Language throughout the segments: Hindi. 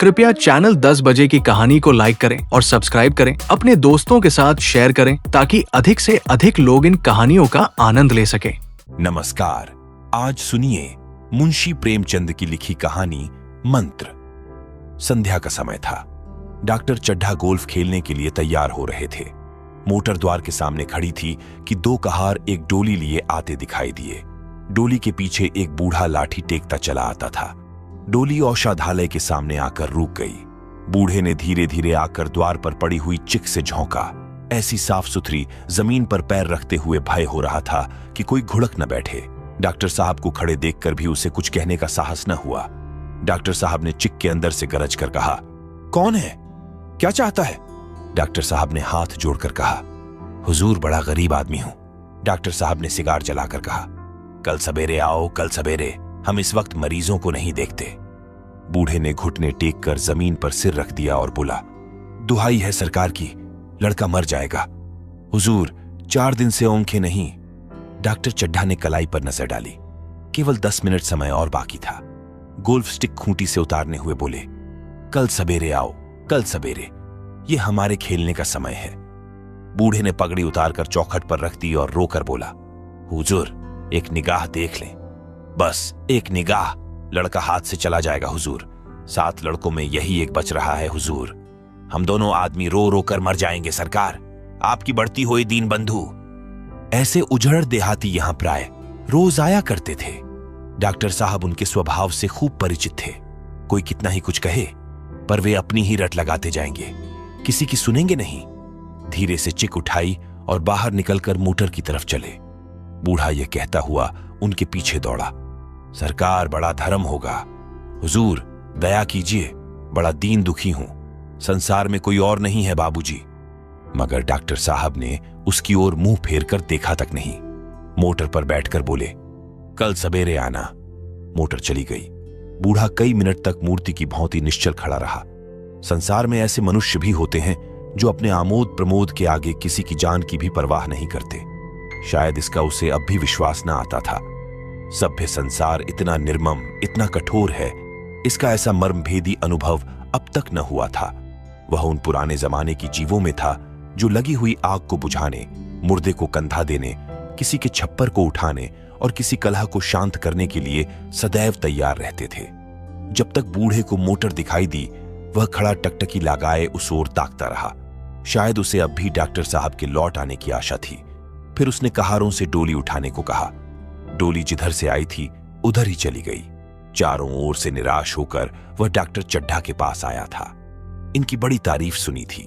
कृपया चैनल 10 बजे की कहानी को लाइक करें और सब्सक्राइब करें, अपने दोस्तों के साथ शेयर करें ताकि अधिक से अधिक लोग इन कहानियों का आनंद ले सकें। नमस्कार, आज सुनिए मुंशी प्रेमचंद की लिखी कहानी मंत्र। संध्या का समय था। डॉक्टर चड्ढा गोल्फ खेलने के लिए तैयार हो रहे थे। मोटर द्वार के सामने खड़ी थी कि दो कहार एक डोली लिए आते दिखाई दिए। डोली के पीछे एक बूढ़ा लाठी टेकता चला आता था। डोली औषधालय के सामने आकर रुक गई। बूढ़े ने धीरे धीरे आकर द्वार पर पड़ी हुई चिक से झोंका। ऐसी साफ सुथरी जमीन पर पैर रखते हुए भय हो रहा था कि कोई घुड़क न बैठे। डॉक्टर साहब को खड़े देखकर भी उसे कुछ कहने का साहस न हुआ। डॉक्टर साहब ने चिक के अंदर से गरज कर कहा, कौन है, क्या चाहता है? डॉक्टर साहब ने हाथ जोड़कर कहा, हुजूर बड़ा गरीब आदमी हूं। डॉक्टर साहब ने सिगार जलाकर कहा, कल सवेरे आओ, कल सवेरे, हम इस वक्त मरीजों को नहीं देखते। बूढ़े ने घुटने टेक कर जमीन पर सिर रख दिया और बोला, दुहाई है सरकार की, लड़का मर जाएगा। हुजूर 4 दिन से आंखें नहीं। डॉक्टर चड्ढा ने कलाई पर नजर डाली। केवल 10 मिनट समय और बाकी था। गोल्फ स्टिक खूंटी से उतारने हुए बोले, कल सवेरे आओ, कल सवेरे, ये हमारे खेलने का समय है। बूढ़े ने पगड़ी उतारकर चौखट पर रख दी और रोकर बोला, हुजूर एक निगाह देख लें, बस एक निगाह, लड़का हाथ से चला जाएगा हुजूर। 7 लड़कों में यही एक बच रहा है हुजूर। हम दोनों आदमी रो रो कर मर जाएंगे सरकार, आपकी बढ़ती हुई दीन बंधु। ऐसे उजड़ देहाती यहां प्राय रोज आया करते थे। डॉक्टर साहब उनके स्वभाव से खूब परिचित थे। कोई कितना ही कुछ कहे पर वे अपनी ही रट लगाते जाएंगे, किसी की सुनेंगे नहीं। धीरे से चिक उठाई और बाहर निकलकर मोटर की तरफ चले। बूढ़ा यह कहता हुआ उनके पीछे दौड़ा, सरकार बड़ा धर्म होगा, हुजूर दया कीजिए, बड़ा दीन दुखी हूं, संसार में कोई और नहीं है बाबूजी। मगर डॉक्टर साहब ने उसकी ओर मुंह फेर कर देखा तक नहीं। मोटर पर बैठकर बोले, कल सवेरे आना। मोटर चली गई। बूढ़ा कई मिनट तक मूर्ति की भांति निश्चल खड़ा रहा। संसार में ऐसे मनुष्य भी होते हैं जो अपने आमोद प्रमोद के आगे किसी की जान की भी परवाह नहीं करते। शायद इसका उसे अब भी विश्वास न आता था। सभ्य संसार इतना निर्मम, इतना कठोर है, इसका ऐसा मर्मभेदी अनुभव अब तक न हुआ था। वह उन पुराने जमाने की जीवों में था जो लगी हुई आग को बुझाने, मुर्दे को कंधा देने, किसी के छप्पर को उठाने और किसी कलह को शांत करने के लिए सदैव तैयार रहते थे। जब तक बूढ़े को मोटर दिखाई दी, वह खड़ा टकटकी लगाए उस ओर ताकता रहा। शायद उसे अब भी डॉक्टर साहब के लौट आने की आशा थी। फिर उसने कहारों से डोली उठाने को कहा। डोली जिधर से आई थी उधर ही चली गई। चारों ओर से निराश होकर वह डॉक्टर चड्ढा के पास आया था। इनकी बड़ी तारीफ सुनी थी।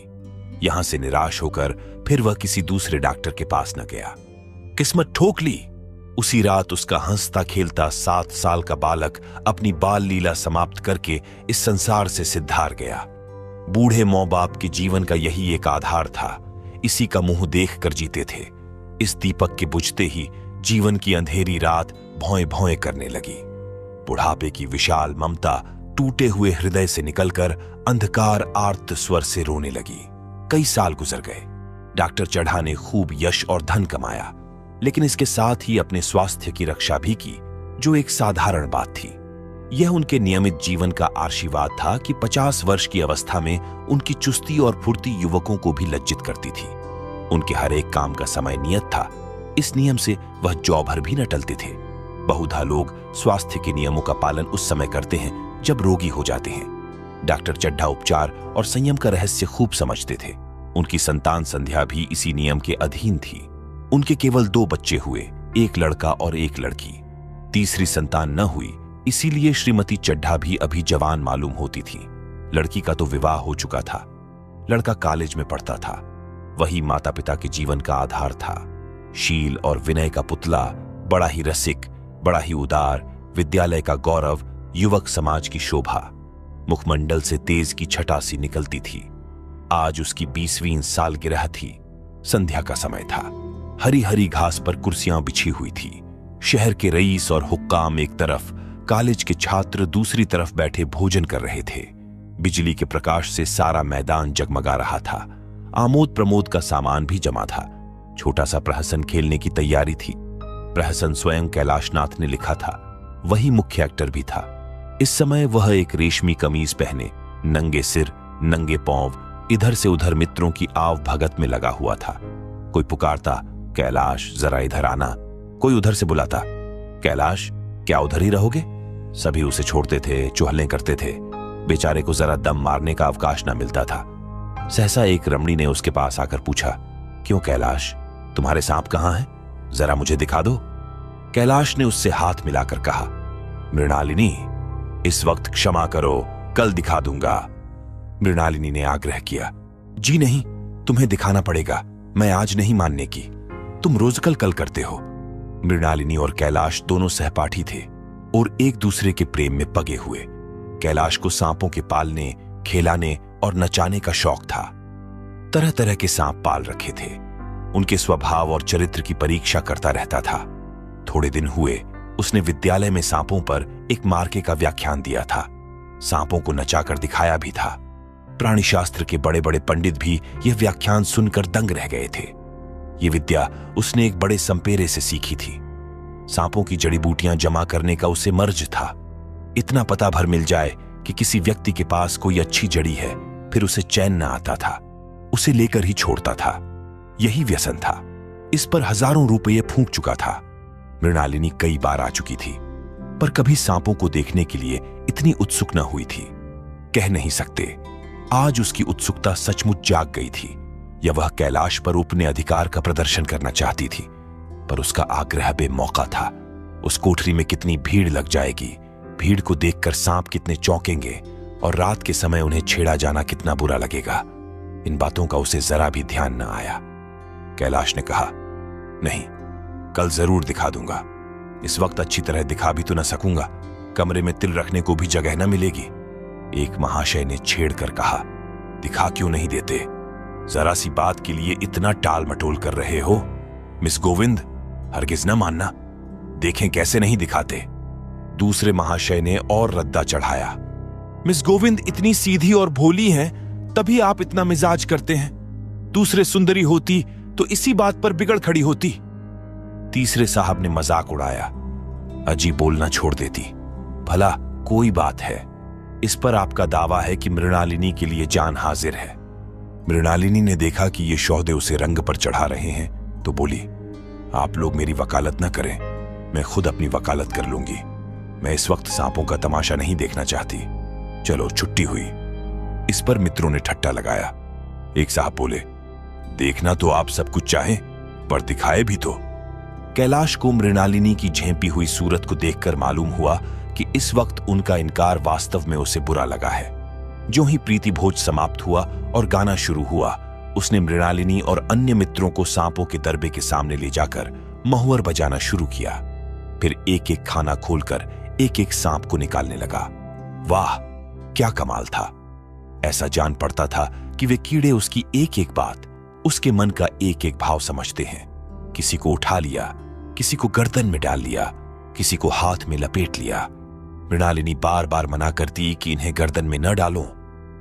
यहां से निराश होकर फिर वह किसी दूसरे डॉक्टर के पास न गया। किस्मत ठोक ली। उसी रात उसका हंसता खेलता 7 साल का बालक अपनी बाल लीला समाप्त करके इस संसार से सिद्धार गया। बूढ़े माँ बाप के जीवन का यही एक आधार था। इसी का मुंह देख कर जीते थे। इस दीपक के बुझते ही जीवन की अंधेरी रात भौं भौं करने लगी। बुढ़ापे की विशाल ममता टूटे हुए हृदय से निकलकर अंधकार आर्त स्वर से रोने लगी। कई साल गुजर गए। डॉक्टर चड्ढा ने खूब यश और धन कमाया, लेकिन इसके साथ ही अपने स्वास्थ्य की रक्षा भी की, जो एक साधारण बात थी। यह उनके नियमित जीवन का आशीर्वाद था कि 50 वर्ष की अवस्था में उनकी चुस्ती और फुर्ती युवकों को भी लज्जित करती थी। उनके हर एक काम का समय नियत था। इस नियम से वह जौ भर भी न टलते थे। बहुधा लोग स्वास्थ्य के नियमों का पालन उस समय करते हैं जब रोगी हो जाते हैं। डॉक्टर चड्ढा उपचार और संयम का रहस्य खूब समझते थे। उनकी संतान संध्या भी इसी नियम के अधीन थी। उनके केवल 2 बच्चे हुए, एक लड़का और एक लड़की। तीसरी संतान न हुई, इसीलिए श्रीमती चड्ढा भी अभी जवान मालूम होती थी। लड़की का तो विवाह हो चुका था। लड़का कॉलेज में पढ़ता था। वही माता पिता के जीवन का आधार था। शील और विनय का पुतला, बड़ा ही रसिक, बड़ा ही उदार, विद्यालय का गौरव, युवक समाज की शोभा। मुखमंडल से तेज की छटा सी निकलती थी। आज उसकी 20वीं सालगिरह थी। संध्या का समय था। हरी हरी घास पर कुर्सियां बिछी हुई थी। शहर के रईस और हुक्काम एक तरफ, कॉलेज के छात्र दूसरी तरफ बैठे भोजन कर रहे थे। बिजली के प्रकाश से सारा मैदान जगमगा रहा था। आमोद प्रमोद का सामान भी जमा था। छोटा सा प्रहसन खेलने की तैयारी थी। प्रहसन स्वयं कैलाशनाथ ने लिखा था। वही मुख्य एक्टर भी था। इस समय वह एक रेशमी कमीज पहने नंगे सिर, नंगे पांव, इधर से उधर मित्रों की आव भगत में लगा हुआ था। कोई पुकारता, कैलाश जरा इधर आना। कोई उधर से बुलाता, कैलाश क्या उधर ही रहोगे? सभी उसे छोड़ते थे, चुहलें करते थे। बेचारे को जरा दम मारने का अवकाश न मिलता था। सहसा एक रमणी ने उसके पास आकर पूछा, क्यों कैलाश, तुम्हारे सांप कहां हैं? जरा मुझे दिखा दो। कैलाश ने उससे हाथ मिलाकर कहा, मृणालिनी, इस वक्त क्षमा करो, कल दिखा दूंगा। मृणालिनी ने आग्रह किया, जी नहीं, तुम्हें दिखाना पड़ेगा, मैं आज नहीं मानने की, तुम रोज कल करते हो। मृणालिनी और कैलाश दोनों सहपाठी थे और एक दूसरे के प्रेम में पगे हुए। कैलाश को सांपों के पालने, खेलाने और नचाने का शौक था। तरह तरह के सांप पाल रखे थे। उनके स्वभाव और चरित्र की परीक्षा करता रहता था। थोड़े दिन हुए उसने विद्यालय में सांपों पर एक मार्के का व्याख्यान दिया था। सांपों को नचाकर दिखाया भी था। प्राणीशास्त्र के बड़े बड़े पंडित भी यह व्याख्यान सुनकर दंग रह गए थे। यह विद्या उसने एक बड़े संपेरे से सीखी थी। सांपों की जड़ी बूटियां जमा करने का उसे मर्ज था। इतना पता भर मिल जाए कि किसी व्यक्ति के पास कोई अच्छी जड़ी है, फिर उसे चैन न आता था, उसे लेकर ही छोड़ता था। यही व्यसन था। इस पर हजारों रुपये फूंक चुका था। मृणालिनी कई बार आ चुकी थी, पर कभी सांपों को देखने के लिए इतनी उत्सुक न हुई थी। कह नहीं सकते, आज उसकी उत्सुकता सचमुच जाग गई थी, या वह कैलाश पर अपने अधिकार का प्रदर्शन करना चाहती थी। पर उसका आग्रह बेमौका था। उस कोठरी में कितनी भीड़ लग जाएगी, भीड़ को देखकर सांप कितने चौंकेंगे और रात के समय उन्हें छेड़ा जाना कितना बुरा लगेगा। इन बातों का उसे जरा भी ध्यान न आया। कैलाश ने कहा, नहीं, कल जरूर दिखा दूंगा। इस वक्त अच्छी तरह दिखा भी तो न सकूंगा, कमरे में तिल रखने को भी जगह न मिलेगी। एक महाशय ने छेड़कर कहा, दिखा क्यों नहीं देते? जरा सी बात के लिए इतना टाल मटोल कर रहे हो? मिस गोविंद, हरगिज न मानना, देखें कैसे नहीं दिखाते। दूसरे महाशय ने और रद्दा चढ़ाया, मिस गोविंद इतनी सीधी और भोली हैं, तभी आप इतना मिजाज करते हैं। दूसरे सुंदरी होती तो इसी बात पर बिगड़ खड़ी होती। तीसरे साहब ने मजाक उड़ाया, अजी बोलना छोड़ देती, भला कोई बात है। इस पर आपका दावा है कि मृणालिनी के लिए जान हाजिर है। मृणालिनी ने देखा कि ये शौहदे उसे रंग पर चढ़ा रहे हैं, तो बोली, आप लोग मेरी वकालत न करें, मैं खुद अपनी वकालत कर लूंगी। मैं इस वक्त सांपों का तमाशा नहीं देखना चाहती। चलो छुट्टी हुई। इस पर मित्रों ने ठट्टा लगाया। एक साहब बोले, देखना तो आप सब कुछ चाहें, पर दिखाए भी तो। कैलाश को मृणालिनी की झेंपी हुई सूरत को देखकर मालूम हुआ कि इस वक्त उनका इनकार वास्तव में उसे बुरा लगा है। जो ही प्रीति भोज समाप्त हुआ और गाना शुरू हुआ, उसने मृणालिनी और अन्य मित्रों को सांपों के दरबे के सामने ले जाकर महुअर बजाना शुरू किया। फिर एक एक खाना खोलकर एक एक सांप को निकालने लगा। वाह, क्या कमाल था! ऐसा जान पड़ता था कि वे कीड़े उसकी एक एक बात, उसके मन का एक एक भाव समझते हैं। किसी को उठा लिया, किसी को गर्दन में डाल लिया, किसी को हाथ में लपेट लिया। मृणालिनी बार बार मना करती कि इन्हें गर्दन में न डालो,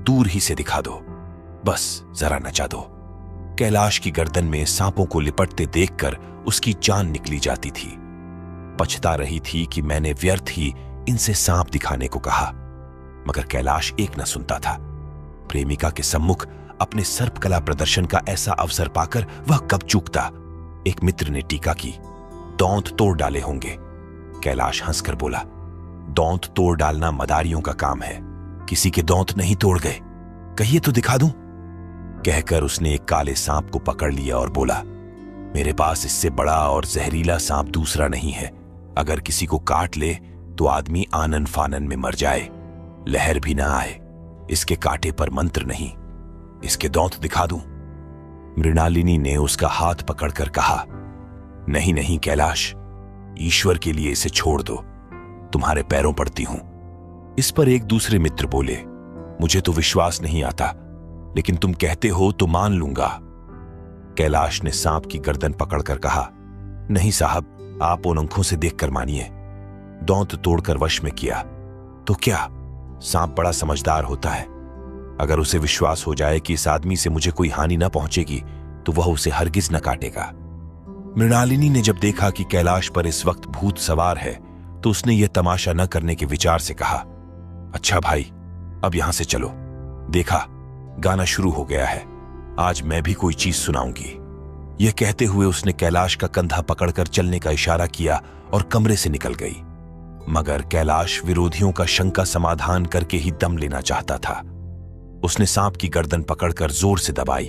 दूर ही से दिखा दो, बस जरा नचा दो। कैलाश की गर्दन में सांपों को लिपटते देखकर उसकी जान निकली जाती थी। पछता रही थी कि मैंने व्यर्थ ही इनसे सांप दिखाने को कहा, मगर कैलाश एक न सुनता था। प्रेमिका के सम्मुख अपने सर्पकला प्रदर्शन का ऐसा अवसर पाकर वह कब चूकता। एक मित्र ने टीका की, दौंत तोड़ डाले होंगे। कैलाश हंसकर बोला, दौंत तोड़ डालना मदारियों का काम है, किसी के दौंत नहीं तोड़ गए, कहिए तो दिखा दूं। कहकर उसने एक काले सांप को पकड़ लिया और बोला, मेरे पास इससे बड़ा और जहरीला सांप दूसरा नहीं है। अगर किसी को काट ले तो आदमी आनन फानन में मर जाए, लहर भी ना आए। इसके कांटे पर मंत्र नहीं, इसके दौंत दिखा दूं। मृणालिनी ने उसका हाथ पकड़कर कहा, नहीं नहीं कैलाश, ईश्वर के लिए इसे छोड़ दो, तुम्हारे पैरों पड़ती हूं। इस पर एक दूसरे मित्र बोले, मुझे तो विश्वास नहीं आता, लेकिन तुम कहते हो तो मान लूंगा। कैलाश ने सांप की गर्दन पकड़कर कहा, नहीं साहब, आप उन आंखों से देखकर मानिए। दौंत तोड़कर वश में किया तो क्या? सांप बड़ा समझदार होता है। अगर उसे विश्वास हो जाए कि इस आदमी से मुझे कोई हानि न पहुंचेगी तो वह उसे हरगिज न काटेगा। मृणालिनी ने जब देखा कि कैलाश पर इस वक्त भूत सवार है तो उसने यह तमाशा न करने के विचार से कहा, अच्छा भाई, अब यहां से चलो, देखा, गाना शुरू हो गया है, आज मैं भी कोई चीज सुनाऊंगी। यह कहते हुए उसने कैलाश का कंधा पकड़कर चलने का इशारा किया और कमरे से निकल गई। मगर कैलाश विरोधियों का शंका समाधान करके ही दम लेना चाहता था। उसने सांप की गर्दन पकड़कर जोर से दबाई,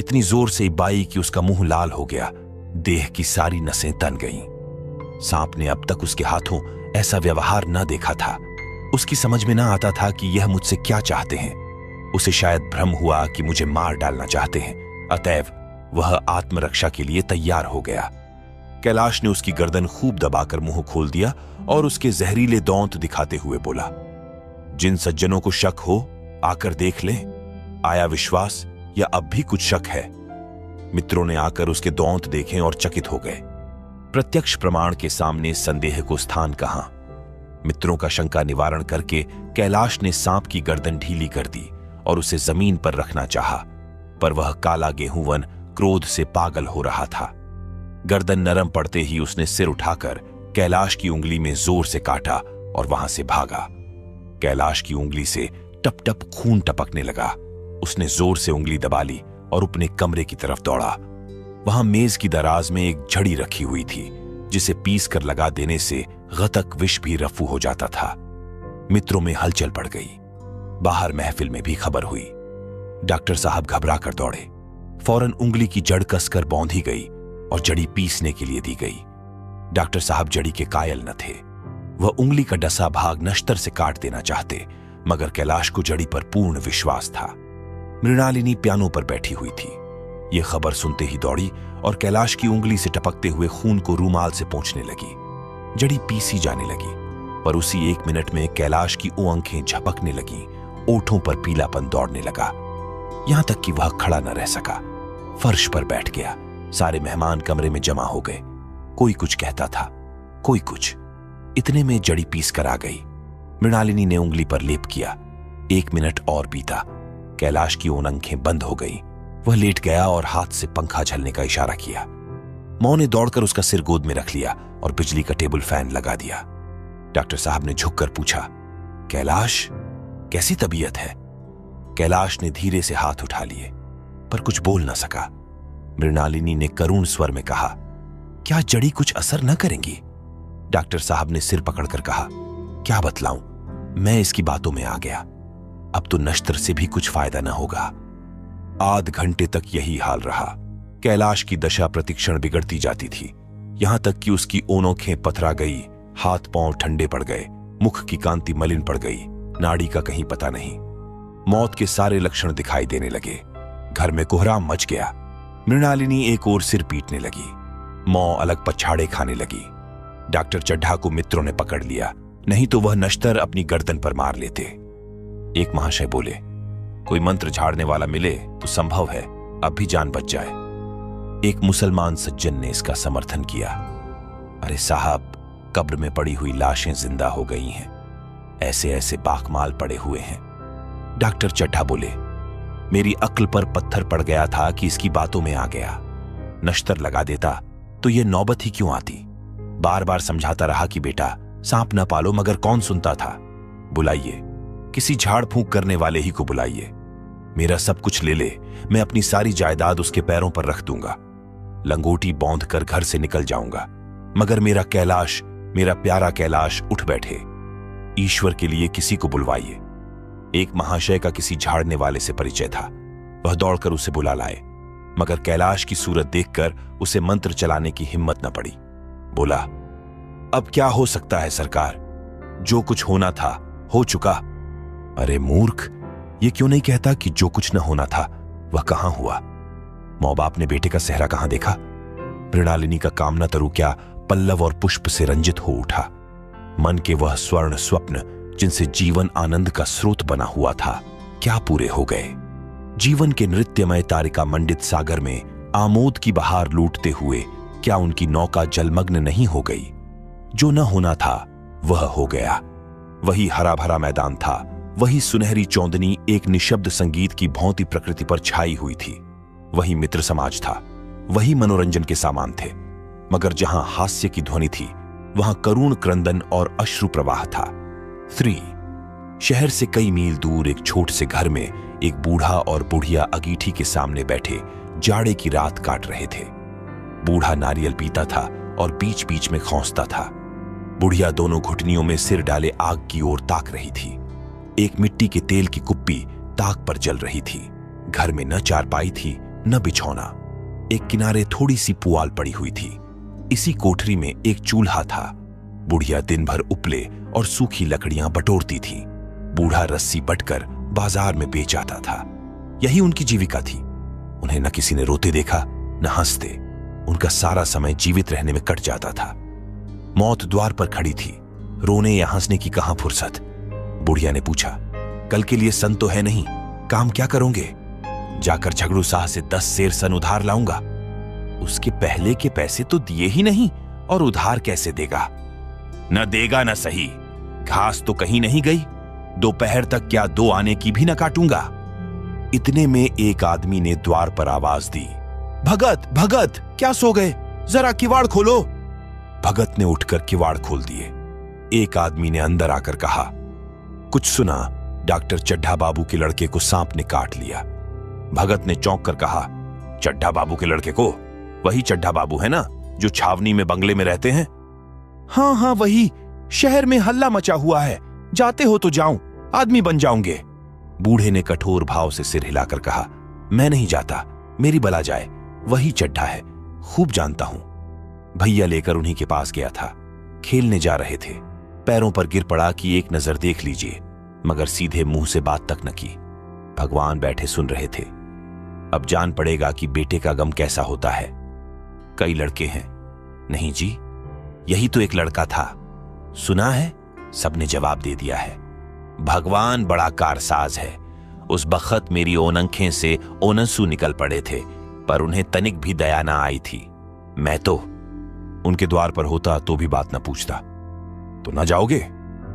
इतनी जोर से बाई कि उसका मुंह लाल हो गया, देह की सारी नसें तन गईं। सांप ने अब तक उसके हाथों ऐसा व्यवहार न देखा था। उसकी समझ में न आता था कि यह मुझसे क्या चाहते हैं। उसे शायद भ्रम हुआ कि मुझे मार डालना चाहते हैं, अतएव वह आत्मरक्षा के लिए तैयार हो गया। कैलाश ने उसकी गर्दन खूब दबाकर मुंह खोल दिया और उसके जहरीले दांत दिखाते हुए बोला, जिन सज्जनों को शक हो आकर देख लें। आया विश्वास या अब भी कुछ शक है? मित्रों ने आकर उसके दांत देखे और चकित हो गए। प्रत्यक्ष प्रमाण के सामने संदेह को स्थान कहां? मित्रों का शंका निवारण करके कैलाश ने सांप की गर्दन ढीली कर दी और उसे जमीन पर रखना चाहा, पर वह काला गेहूंवन क्रोध से पागल हो रहा था। गर्दन नरम पड़ते ही उसने सिर उठाकर कैलाश की उंगली में जोर से काटा और वहां से भागा। कैलाश की उंगली से टप टप खून टपकने लगा। उसने जोर से उंगली दबा ली और अपने कमरे की तरफ दौड़ा। वहां मेज की दराज में एक झड़ी रखी हुई थी, जिसे पीस कर लगा देने से घतक विष भी रफू हो जाता था। मित्रों में हलचल पड़ गई। बाहर महफिल में भी खबर हुई। डॉक्टर साहब घबरा कर दौड़े। फौरन उंगली की जड़ कसकर बौंधी गई और जड़ी पीसने के लिए दी गई। डॉक्टर साहब जड़ी के कायल न थे। वह उंगली का डसा भाग नश्तर से काट देना चाहते, मगर कैलाश को जड़ी पर पूर्ण विश्वास था। मृणालिनी पियानो पर बैठी हुई थी। यह खबर सुनते ही दौड़ी और कैलाश की उंगली से टपकते हुए खून को रूमाल से पोंछने लगी। जड़ी पीसी जाने लगी, पर उसी 1 मिनट में कैलाश की आंखें झपकने लगीं, ओठों पर पीलापन दौड़ने लगा, यहां तक कि वह खड़ा न रह सका। फर्श पर बैठ गया। सारे मेहमान कमरे में जमा हो गए। कोई कुछ कहता था, कोई कुछ। इतने में जड़ी पीस कर आ गई। मृणालिनी ने उंगली पर लेप किया। 1 मिनट और बीता। कैलाश की आंखें बंद हो गई। वह लेट गया और हाथ से पंखा झलने का इशारा किया। मौ ने दौड़कर उसका सिर गोद में रख लिया और बिजली का टेबल फैन लगा दिया। डॉक्टर साहब ने झुककर पूछा, कैलाश कैसी तबीयत है? कैलाश ने धीरे से हाथ उठा लिए, पर कुछ बोल न सका। मृणालिनी ने करुण स्वर में कहा, क्या जड़ी कुछ असर न करेंगी? डॉक्टर साहब ने सिर पकड़कर कहा, क्या बतलाऊं, मैं इसकी बातों में आ गया। अब तो नश्तर से भी कुछ फायदा न होगा। आध घंटे तक यही हाल रहा। कैलाश की दशा प्रतिक्षण बिगड़ती जाती थी, यहां तक कि उसकी आंखें पथरा गई, हाथ पांव ठंडे पड़ गए, मुख की कांति मलिन पड़ गई, नाड़ी का कहीं पता नहीं। मौत के सारे लक्षण दिखाई देने लगे। घर में कोहराम मच गया। मृणालिनी एक ओर सिर पीटने लगी। मौ अलग पछाड़े खाने लगी। डॉक्टर चड्ढा को मित्रों ने पकड़ लिया, नहीं तो वह नश्तर अपनी गर्दन पर मार लेते। एक महाशय बोले, कोई मंत्र झाड़ने वाला मिले तो संभव है अब भी जान बच जाए। एक मुसलमान सज्जन ने इसका समर्थन किया। अरे साहब, कब्र में पड़ी हुई लाशें जिंदा हो गई हैं, ऐसे ऐसे बाकमाल पड़े हुए हैं। डॉक्टर चड्ढा बोले, मेरी अक्ल पर पत्थर पड़ गया था कि इसकी बातों में आ गया। नश्तर लगा देता तो यह नौबत ही क्यों आती। बार बार समझाता रहा कि बेटा सांप न पालो, मगर कौन सुनता था। बुलाइए, किसी झाड़ फूंक करने वाले ही को बुलाइए। मेरा सब कुछ ले ले, मैं अपनी सारी जायदाद उसके पैरों पर रख दूंगा। लंगोटी बांध कर घर से निकल जाऊंगा, मगर मेरा कैलाश, मेरा प्यारा कैलाश उठ बैठे। ईश्वर के लिए किसी को बुलवाइए। एक महाशय का किसी झाड़ने वाले से परिचय था। वह दौड़कर उसे बुला लाए, मगर कैलाश की सूरत देखकर उसे मंत्र चलाने की हिम्मत न पड़ी। बोला, अब क्या हो सकता है सरकार, जो कुछ होना था हो चुका। अरे मूर्ख, ये क्यों नहीं कहता कि जो कुछ न होना था वह कहां हुआ? मां बाप ने बेटे का सेहरा कहां देखा? मृणालिनी का कामना तरु क्या पल्लव और पुष्प से रंजित हो उठा। मन के वह स्वर्ण स्वप्न जिनसे जीवन आनंद का स्रोत बना हुआ था, क्या पूरे हो गए? जीवन के नृत्यमय तारिका मंडित सागर में आमोद की बहार लूटते हुए क्या उनकी नौका जलमग्न नहीं हो गई? जो न होना था वह हो गया। वही हरा भरा मैदान था, वही सुनहरी चौंदनी एक निशब्द संगीत की भौंती प्रकृति पर छाई हुई थी। वही मित्र समाज था, वही मनोरंजन के सामान थे, मगर जहां हास्य की ध्वनि थी वहां करुण क्रंदन और अश्रु प्रवाह था। 3 शहर से कई मील दूर एक छोटे से घर में एक बूढ़ा और बुढ़िया अंगीठी के सामने बैठे जाड़े की रात काट रहे थे। बूढ़ा नारियल पीता था और बीच बीच में खौंसता था। बुढ़िया दोनों घुटनियों में सिर डाले आग की ओर ताक रही थी। एक मिट्टी के तेल की कुप्पी ताक पर जल रही थी। घर में न चारपाई थी न बिछौना। एक किनारे थोड़ी सी पुआल पड़ी हुई थी। इसी कोठरी में एक चूल्हा था। बुढ़िया दिन भर उपले और सूखी लकड़ियां बटोरती थी। बूढ़ा रस्सी बटकर बाजार में बेच आता था। यही उनकी जीविका थी। उन्हें न किसी ने रोते देखा न हंसते। उनका सारा समय जीवित रहने में कट जाता था। मौत द्वार पर खड़ी थी। रोने या हंसने की कहां फुर्सत। बुढ़िया ने पूछा, कल के लिए सन तो है नहीं, काम क्या करोगे? जाकर झगड़ू साह से 10 सेर सन उधार लाऊंगा। उसके पहले के पैसे तो दिए ही नहीं और उधार कैसे देगा? न देगा न सही, घास तो कहीं नहीं गई। दोपहर तक क्या 2 आने की भी न काटूंगा। इतने में एक आदमी ने द्वार पर आवाज दी, भगत भगत, क्या सो गए? जरा किवाड़ खोलो। भगत ने उठकर किवाड़ खोल दिए। एक आदमी ने अंदर आकर कहा, कुछ सुना? डॉक्टर चड्ढा बाबू के लड़के को सांप ने काट लिया। भगत ने चौंक कर कहा, चड्ढा बाबू के लड़के को? वही चड्ढा बाबू है ना जो छावनी में बंगले में रहते हैं? हाँ हाँ वही। शहर में हल्ला मचा हुआ है, जाते हो तो जाऊं, आदमी बन जाऊंगे। बूढ़े ने कठोर भाव से सिर हिलाकर कहा, मैं नहीं जाता, मेरी बला जाए। वही चड्ढा है, खूब जानता हूं। भैया लेकर उन्हीं के पास गया था। खेलने जा रहे थे। पैरों पर गिर पड़ा कि एक नजर देख लीजिए, मगर सीधे मुंह से बात तक न की। भगवान बैठे सुन रहे थे। अब जान पड़ेगा कि बेटे का गम कैसा होता है। कई लड़के हैं। नहीं जी, यही तो एक लड़का था। सुना है? सबने जवाब दे दिया है। भगवान बड़ा कारसाज है। उस बखत मेरी ओनंखें से ओनंसू निकल पड़े थे, पर उन्हें तनिक भी दया ना आई थी। मैं तो उनके द्वार पर होता तो भी बात ना पूछता। तो ना जाओगे?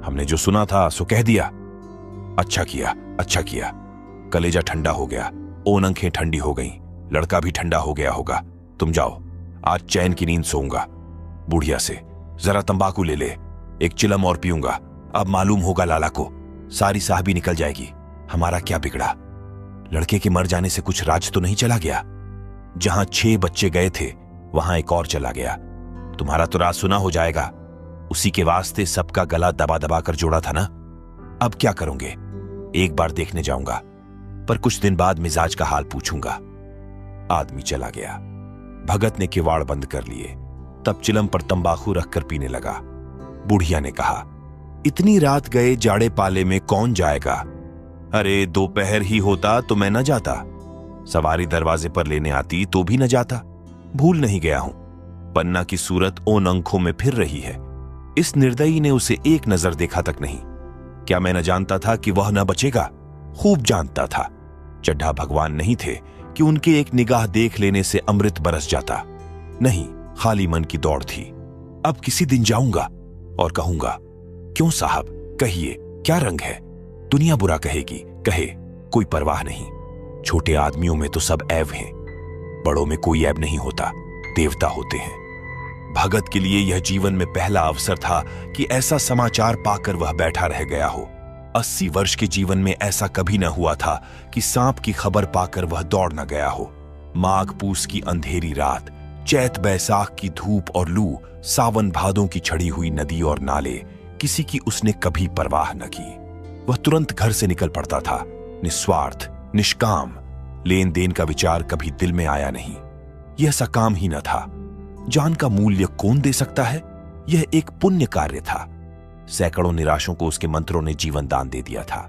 हमने जो सुना था सो कह दिया। अच्छा किया, अच्छा किया। कलेजा ठंडा हो गया, ओनंखें ठंडी हो गईं, लड़का भी ठंडा हो गया होगा। तुम जाओ, आज चैन की नींद सोऊंगा। बुढ़िया से, जरा तंबाकू ले ले, एक चिलम और पीऊंगा। अब मालूम होगा लाला को, सारी साहबी निकल जाएगी। हमारा क्या बिगड़ा? लड़के के मर जाने से कुछ राज तो नहीं चला गया? जहां 6 बच्चे गए थे वहां एक और चला गया। तुम्हारा तो राज सुना हो जाएगा। उसी के वास्ते सबका गला दबा दबा कर जोड़ा था ना। अब क्या करोगे? एक बार देखने जाऊंगा, पर कुछ दिन बाद मिजाज का हाल पूछूंगा। आदमी चला गया। भगत ने किवाड़ बंद कर लिए। तब चिलम पर तंबाकू रखकर पीने लगा। बुढ़िया ने कहा, इतनी रात गए जाड़े पाले में कौन जाएगा? अरे दोपहर ही होता तो मैं न जाता। सवारी दरवाजे पर लेने आती तो भी न जाता। भूल नहीं गया हूं। पन्ना की सूरत उन आंखों में फिर रही है। इस निर्दयी ने उसे एक नजर देखा तक नहीं। क्या मैं न जानता था कि वह न बचेगा? खूब जानता था। चड्ढा भगवान नहीं थे कि उनके एक निगाह देख लेने से अमृत बरस जाता। नहीं, खाली मन की दौड़ थी। अब किसी दिन जाऊंगा और कहूंगा, क्यों साहब, कहिए क्या रंग है? दुनिया बुरा कहेगी, कहे, कोई परवाह नहीं। छोटे आदमियों में तो सब ऐब हैं, बड़ों में कोई ऐब नहीं होता, देवता होते हैं। भगत के लिए यह जीवन में पहला अवसर था कि ऐसा समाचार पाकर वह बैठा रह गया हो। 80 वर्ष के जीवन में ऐसा कभी न हुआ था कि सांप की खबर पाकर वह दौड़ न गया हो। माघ पूस की अंधेरी रात, चैत बैसाख की धूप और लू, सावन भादों की छड़ी हुई नदी और नाले, किसी की उसने कभी परवाह न की। वह तुरंत घर से निकल पड़ता था, निस्वार्थ, निष्काम। लेन देन का विचार कभी दिल में आया नहीं। यह ऐसा काम ही न था। जान का मूल्य कौन दे सकता है? यह एक पुण्य कार्य था। सैकड़ों निराशों को उसके मंत्रों ने जीवन दान दे दिया था,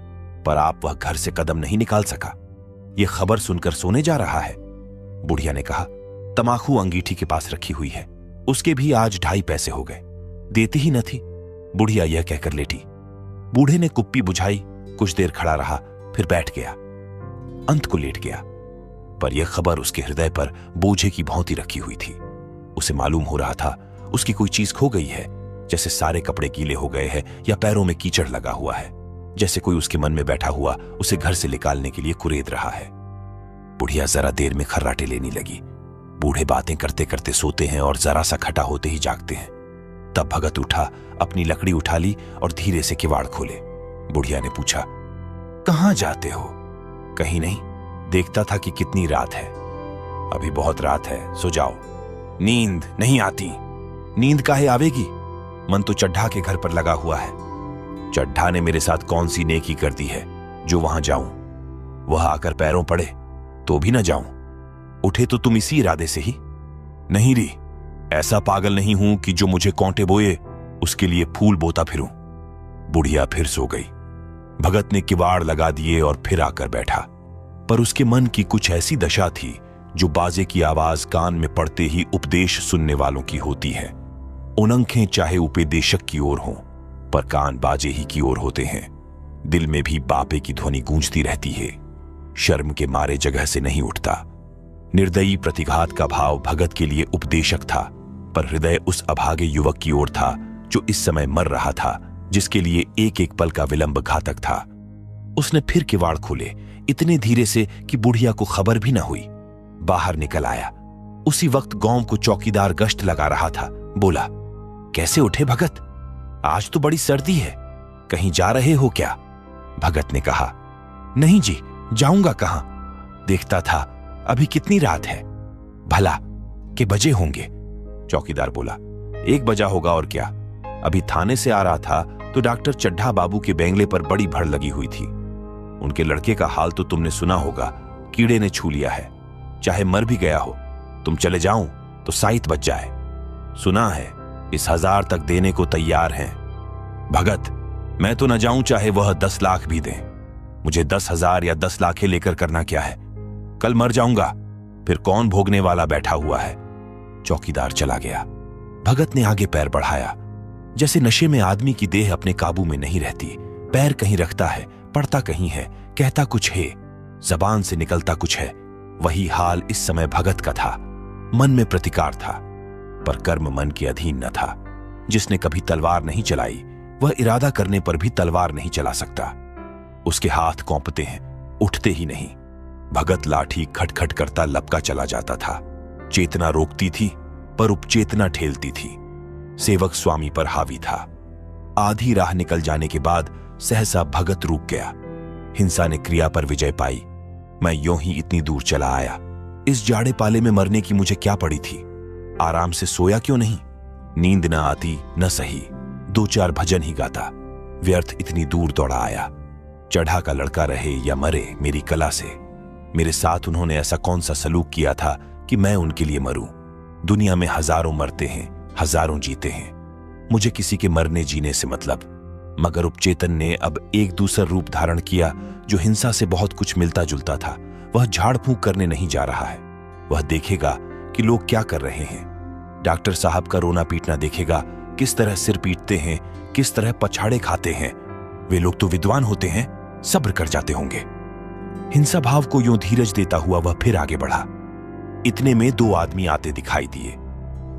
पर आप वह घर से कदम नहीं निकाल सका। यह खबर सुनकर सोने जा रहा है। बुढ़िया ने कहा, तमाकू अंगीठी के पास रखी हुई है, उसके भी आज 2.5 पैसे हो गए। देती ही न थी। बुढ़िया यह कहकर लेटी। बूढ़े ने कुप्पी बुझाई, कुछ देर खड़ा रहा, फिर बैठ गया, अंत को लेट गया। पर यह खबर उसके हृदय पर बोझे की भौंती रखी हुई थी। उसे मालूम हो रहा था उसकी कोई चीज खो गई है, जैसे सारे कपड़े गीले हो गए हैं या पैरों में कीचड़ लगा हुआ है, जैसे कोई उसके मन में बैठा हुआ उसे घर से निकालने के लिए कुरेद रहा है। बुढ़िया जरा देर में खर्राटे लेने लगी। बूढ़े बातें करते करते सोते हैं और जरा सा खटा होते ही जागते हैं। तब भगत उठा, अपनी लकड़ी उठा ली और धीरे से किवाड़ खोले। बुढ़िया ने पूछा। कहां जाते हो? कहीं नहीं, देखता था कि कितनी रात है। अभी बहुत रात है, सो जाओ। नींद नहीं आती। नींद काहे आवेगी? मन तो चड्ढा के घर पर लगा हुआ है। चड्ढा ने मेरे साथ कौन सी नेकी कर दी है जो वहां जाऊं? वह आकर पैरों पड़े तो भी ना जाऊं। उठे तो तुम इसी इरादे से ही? नहीं री, ऐसा पागल नहीं हूं कि जो मुझे कौंटे बोए उसके लिए फूल बोता फिरूं। बुढ़िया फिर सो गई। भगत ने किवाड़ लगा दिए और फिर आकर बैठा। पर उसके मन की कुछ ऐसी दशा थी जो बाजे की आवाज कान में पड़ते ही उपदेश सुनने वालों की होती है। उनंखें चाहे उपदेशक की ओर हों, पर कान बाजे ही की ओर होते हैं। दिल में भी बापे की ध्वनि गूंजती रहती है। शर्म के मारे जगह से नहीं उठता। निर्दयी प्रतिघात का भाव भगत के लिए उपदेशक था, पर हृदय उस अभागे युवक की ओर था जो इस समय मर रहा था, जिसके लिए एक एक पल का विलंब घातक था। उसने फिर किवाड़ खोले, इतने धीरे से कि बुढ़िया को खबर भी न हुई। बाहर निकल आया। उसी वक्त गांव को चौकीदार गश्त लगा रहा था। बोला, कैसे उठे भगत? आज तो बड़ी सर्दी है, कहीं जा रहे हो क्या? भगत ने कहा, नहीं जी, जाऊंगा कहां? देखता था अभी कितनी रात है। भला के बजे होंगे? चौकीदार बोला, 1 बजा होगा और क्या। अभी थाने से आ रहा था तो डॉक्टर चड्ढा बाबू के बेंगले पर बड़ी भड़ लगी हुई थी। उनके लड़के का हाल तो तुमने सुना होगा, कीड़े ने छू लिया है। चाहे मर भी गया हो, तुम चले जाओ तो साइत बच जाए। सुना है इस 1000 तक देने को तैयार हैं। भगत, मैं तो न जाऊं चाहे वह 10 लाख भी दें। मुझे 10,000 या 10 लाख लेकर करना क्या है? कल मर जाऊंगा, फिर कौन भोगने वाला बैठा हुआ है। चौकीदार चला गया। भगत ने आगे पैर बढ़ाया। जैसे नशे में आदमी की देह अपने काबू में नहीं रहती। पैर कहीं रखता है, पड़ता कहीं है, कहता कुछ है, जबान से निकलता कुछ है। वही हाल इस समय भगत का था। मन में प्रतिकार था, पर कर्म मन के अधीन न था। जिसने कभी तलवार नहीं चलाई, वह इरादा करने पर भी तलवार नहीं चला सकता। उसके हाथ कौंपते हैं, उठते ही नहीं। भगत लाठी खटखट करता लपका चला जाता था। चेतना रोकती थी, पर उपचेतना ठेलती थी। सेवक स्वामी पर हावी था। आधी राह निकल जाने के बाद सहसा भगत रुक गया। हिंसा ने क्रिया पर विजय पाई। मैं यूं ही इतनी दूर चला आया। इस जाड़े पाले में मरने की मुझे क्या पड़ी थी? आराम से सोया क्यों नहीं? नींद न आती न सही, 2-4 भजन ही गाता। व्यर्थ इतनी दूर दौड़ा आया। चढ़ा का लड़का रहे या मरे मेरी कला से। मेरे साथ उन्होंने ऐसा कौन सा सलूक किया था कि मैं उनके लिए मरूं? दुनिया में हजारों मरते हैं, हजारों जीते हैं। मुझे किसी के मरने जीने से मतलब। मगर उपचेतन ने अब एक दूसरा रूप धारण किया जो हिंसा से बहुत कुछ मिलता जुलता था। वह झाड़ फूंक करने नहीं जा रहा है। वह देखेगा कि लोग क्या कर रहे हैं। डॉक्टर साहब का रोना पीटना देखेगा, किस तरह सिर पीटते हैं, किस तरह पछाड़े खाते हैं। वे लोग तो विद्वान होते हैं, सब्र कर जाते होंगे। हिंसा भाव को यूं धीरज देता हुआ वह फिर आगे बढ़ा। इतने में 2 आदमी आते दिखाई दिए।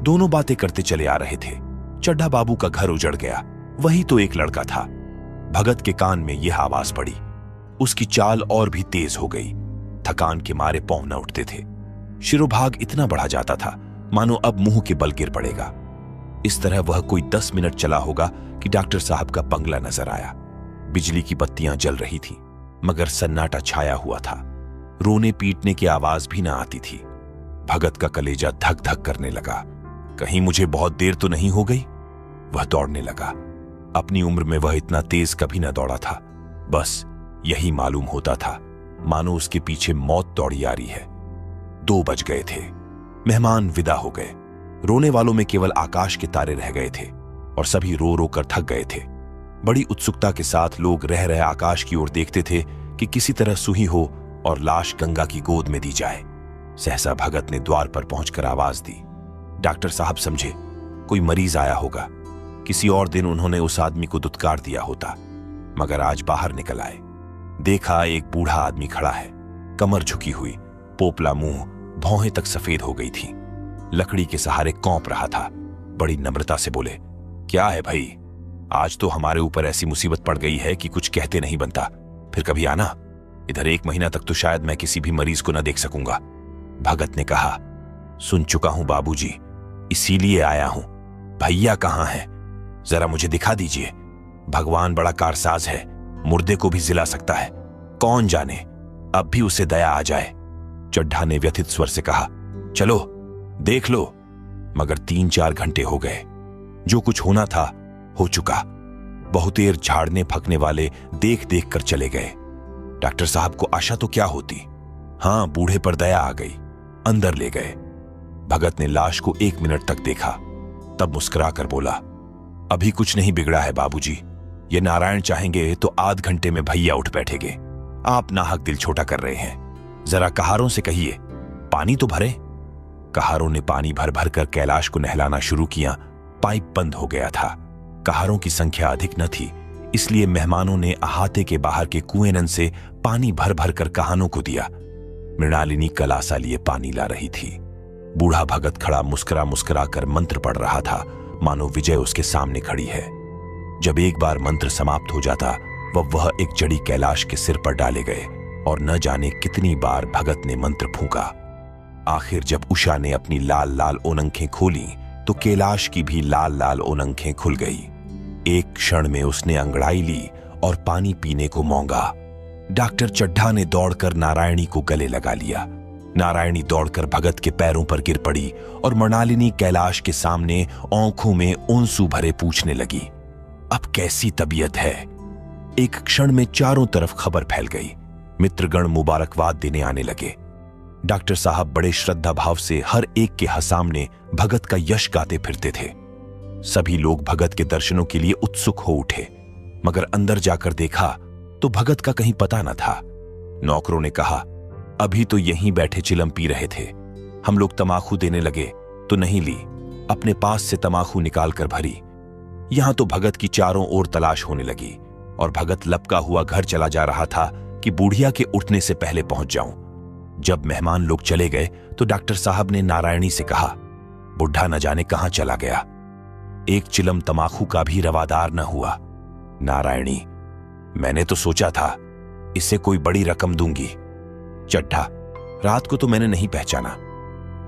दोनों बातें करते चले आ रहे थे। चड्ढा बाबू का घर उजड़ गया, वही तो एक लड़का था। भगत के कान में यह आवाज पड़ी। उसकी चाल और भी तेज हो गई। थकान के मारे पांव न उठते थे। शिरोभाग इतना बढ़ा जाता था मानो अब मुंह के बल गिर पड़ेगा। इस तरह वह कोई 10 मिनट चला होगा कि डॉक्टर साहब का बंगला नजर आया। बिजली की बत्तियां जल रही थी, मगर सन्नाटा छाया हुआ था। रोने पीटने की आवाज भी ना आती थी। भगत का कलेजा धक धक करने लगा। कहीं मुझे बहुत देर तो नहीं हो गई? वह दौड़ने लगा। अपनी उम्र में वह इतना तेज कभी ना दौड़ा था। बस यही मालूम होता था मानो उसके पीछे मौत दौड़ी आ रही है। 2 बज गए थे। मेहमान विदा हो गए। रोने वालों में केवल आकाश के तारे रह गए थे और सभी रो रो कर थक गए थे। बड़ी उत्सुकता के साथ लोग रह रहे आकाश की ओर देखते थे कि किसी तरह सुही हो और लाश गंगा की गोद में दी जाए। सहसा भगत ने द्वार पर पहुंचकर आवाज दी। डॉक्टर साहब समझे कोई मरीज आया होगा। किसी और दिन उन्होंने उस आदमी को दुत्कार दिया होता, मगर आज बाहर निकल आए। देखा एक बूढ़ा आदमी खड़ा है, कमर झुकी हुई, पोपला मुंह, भौहें तक सफेद हो गई थी। लकड़ी के सहारे कौंप रहा था। बड़ी नम्रता से बोले, क्या है भाई? आज तो हमारे ऊपर ऐसी मुसीबत पड़ गई है कि कुछ कहते नहीं बनता। फिर कभी आना। इधर 1 महीना तक तो शायद मैं किसी भी मरीज को न देख सकूंगा। भगत ने कहा, सुन चुका हूं बाबूजी, इसीलिए आया हूं। भैया कहां है? जरा मुझे दिखा दीजिए। भगवान बड़ा कारसाज है, मुर्दे को भी जिला सकता है, कौन जाने अब भी उसे दया आ जाए। चड्ढा ने व्यथित स्वर से कहा, चलो देख लो। मगर 3-4 घंटे हो गए, जो कुछ होना था हो चुका। बहुतेर झाड़ने फकने वाले देख देख कर चले गए। डॉक्टर साहब को आशा तो क्या होती, हां बूढ़े पर दया आ गई, अंदर ले गए। भगत ने लाश को 1 मिनट तक देखा, तब मुस्कुरा कर बोला, अभी कुछ नहीं बिगड़ा है बाबूजी, ये नारायण चाहेंगे तो आध घंटे में भैया उठ बैठेंगे। आप नाहक दिल छोटा कर रहे हैं, जरा कहारों से कहिए पानी तो भरे। कहारों ने पानी भर भर कर कैलाश को नहलाना शुरू किया। पाइप बंद हो गया था। कहारों की संख्या अधिक न थी, इसलिए मेहमानों ने अहाते के बाहर के कुएं से पानी भर भर कर कहानों को दिया। मृणालिनी कलासा लिए पानी ला रही थी। बूढ़ा भगत खड़ा मुस्कुरा मुस्कुरा कर मंत्र पढ़ रहा था, मानो विजय उसके सामने खड़ी है। जब एक बार मंत्र समाप्त हो जाता, वह एक जड़ी कैलाश के सिर पर डाले गए और न जाने कितनी बार भगत ने मंत्र फूंका। आखिर जब उषा ने अपनी लाल लाल ओनंखें खोली तो कैलाश की भी लाल लाल ओनंखें खुल गई। एक क्षण में उसने अंगड़ाई ली और पानी पीने को मांगा। डॉक्टर चड्ढा ने दौड़कर नारायणी को गले लगा लिया। नारायणी दौड़कर भगत के पैरों पर गिर पड़ी और मृणालिनी कैलाश के सामने आंखों में आंसू भरे पूछने लगी, अब कैसी तबीयत है? एक क्षण में चारों तरफ खबर फैल गई। मित्रगण मुबारकबाद देने आने लगे। डॉक्टर साहब बड़े श्रद्धा भाव से हर एक के सामने भगत का यश गाते फिरते थे। सभी लोग भगत के दर्शनों के लिए उत्सुक हो उठे, मगर अंदर जाकर देखा तो भगत का कहीं पता न था। नौकरों ने कहा, अभी तो यहीं बैठे चिलम पी रहे थे, हम लोग तमाकू देने लगे तो नहीं ली, अपने पास से तमाकू निकाल कर भरी। यहां तो भगत की चारों ओर तलाश होने लगी और भगत लपका हुआ घर चला जा रहा था कि बूढ़िया के उठने से पहले पहुंच जाऊं। जब मेहमान लोग चले गए तो डॉक्टर साहब ने नारायणी से कहा, बुढ़ा न जाने कहां चला गया, एक चिलम तमाकू का भी रवादार न हुआ। नारायणी, मैंने तो सोचा था इससे कोई बड़ी रकम दूंगी। चड्ढा, रात को तो मैंने नहीं पहचाना,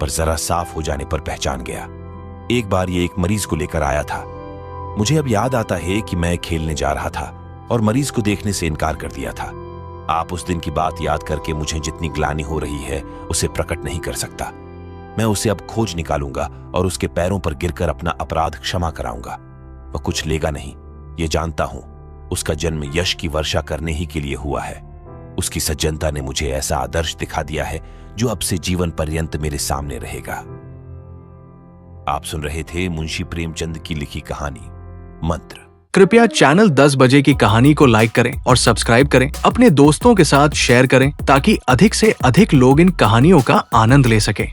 पर जरा साफ हो जाने पर पहचान गया। एक बार ये एक मरीज को लेकर आया था। मुझे अब याद आता है कि मैं खेलने जा रहा था और मरीज को देखने से इनकार कर दिया था। आप उस दिन की बात याद करके मुझे जितनी ग्लानि हो रही है उसे प्रकट नहीं कर सकता। मैं उसे अब खोज निकालूंगा और उसके पैरों पर गिरकर अपना अपराध क्षमा कराऊंगा। वह कुछ लेगा नहीं, ये जानता हूं। उसका जन्म यश की वर्षा करने ही के लिए हुआ है। उसकी सज्जनता ने मुझे ऐसा आदर्श दिखा दिया है जो अब से जीवन पर्यंत मेरे सामने रहेगा। आप सुन रहे थे मुंशी प्रेमचंद की लिखी कहानी मंत्र। कृपया चैनल 10 बजे की कहानी को लाइक करें और सब्सक्राइब करें, अपने दोस्तों के साथ शेयर करें ताकि अधिक से अधिक लोग इन कहानियों का आनंद ले सकें।